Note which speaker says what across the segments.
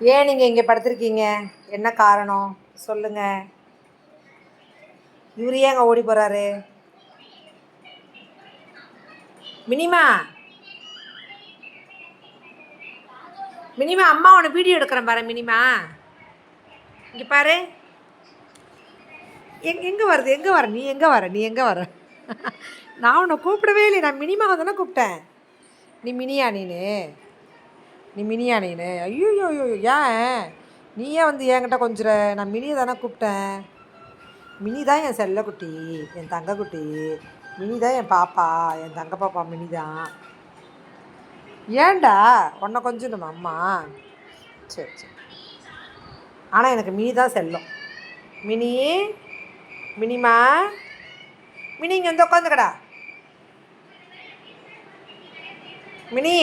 Speaker 1: ஏன் நீங்கள் இங்கே படுத்திருக்கீங்க? என்ன காரணம் சொல்லுங்கள். இவர் ஏங்க ஓடி போகிறாரு? மினிமா மினிமா, அம்மா உன்னை வீடியோ எடுக்கிறேன் பாரு. மினிமா இங்கே பாரு. எங்கே வருது? எங்கே வர? நீ எங்கே வர? நான் உன்னை கூப்பிடவே இல்லை. நான் மினிமாவை தானே கூப்பிட்டேன். நீ மினியா? நீ மினியா? ஐயோ ஏன் நீயே வந்து என்கிட்ட கொஞ்சம் நான் மினியை தானே கூப்பிட்டேன். மினி தான் என் செல்லக்குட்டி, என் தங்கக்குட்டி. மினி தான் என் பாப்பா, என் தங்க பாப்பா மினி தான். ஏன்டா உன்னை கொஞ்சம் நம்ம அம்மா? சரி. ஆனால் எனக்கு மினி தான் செல்லம். மினிமா, மினி இங்கே வந்து உட்காந்துக்கடா. மினி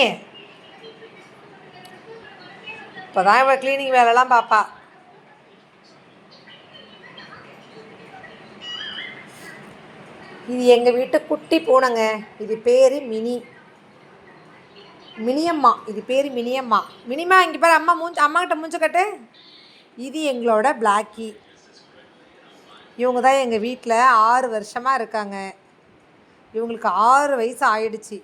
Speaker 1: இப்போ தான் இவள் க்ளீனிங் வேலைலாம் பாப்பா. இது எங்கள் வீட்டு குட்டி பூனைங்க. இது பேர் மினியம்மா. இது பேர் மினியம்மா. மினிமா இங்கே பாரு. அம்மாக்கிட்ட மூஞ்ச கட்டு. இது எங்களோட பிளாக்கி. இவங்க தான் எங்கள் வீட்டில் 6 வருஷமாக இருக்காங்க. இவங்களுக்கு 6 வயசு ஆயிடுச்சு.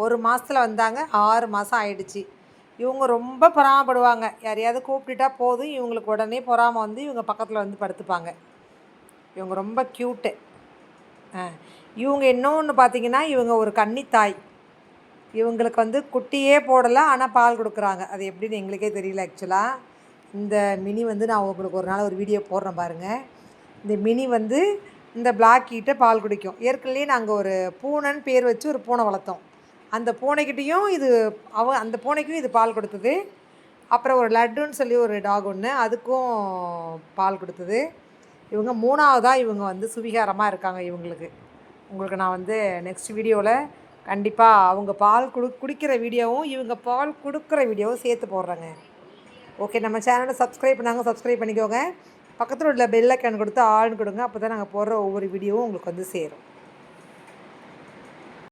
Speaker 1: 1 மாதத்தில் வந்தாங்க, 6 மாதம் ஆயிடுச்சு. இவங்க ரொம்ப பொறாமப்படுவாங்க. யாரையாவது கூப்பிட்டுட்டா போதும், இவங்களுக்கு உடனே பொறாமல் வந்து இவங்க பக்கத்தில் வந்து படுத்துப்பாங்க. இவங்க ரொம்ப க்யூட்டு. இவங்க இன்னொன்று பார்த்திங்கன்னா, இவங்க ஒரு கன்னித்தாய். இவங்களுக்கு வந்து குட்டியே போடலை, ஆனால் பால் கொடுக்குறாங்க. அது எப்படின்னு எங்களுக்கே தெரியல ஆக்சுவலாக. இந்த மினி வந்து நான் உங்களுக்கு ஒரு நாள் ஒரு வீடியோ போடுறேன் பாருங்கள். இந்த மினி வந்து இந்த பிளாக்கிட்ட பால் குடிக்கும். ஏற்கனவே நாங்கள் ஒரு பூனைன்னு பேர் வச்சு ஒரு பூனை வளர்த்தோம். அந்த பூனைக்கிட்டையும் அந்த பூனைக்கும் இது பால் கொடுத்தது. அப்புறம் ஒரு லட்டுன்னு சொல்லி ஒரு டாக் ஒன்று, அதுக்கும் பால் கொடுத்தது. இவங்க 3ஆவதாக இவங்க வந்து சுவிகாரமாக இருக்காங்க. உங்களுக்கு நான் வந்து நெக்ஸ்ட் வீடியோவில் கண்டிப்பாக அவங்க பால் குடிக்கிற வீடியோவும் இவங்க பால் கொடுக்குற வீடியோவும் சேர்த்து போடுறேங்க. ஓகே, நம்ம சேனலை சப்ஸ்கிரைப் பண்ணிக்கோங்க. பக்கத்தில் உள்ள பெல் ஐக்கான் கொடுத்து ஆள்னு கொடுங்க. அப்போ தான் நாங்கள் போடுற ஒவ்வொரு வீடியோவும் உங்களுக்கு வந்து சேரும்.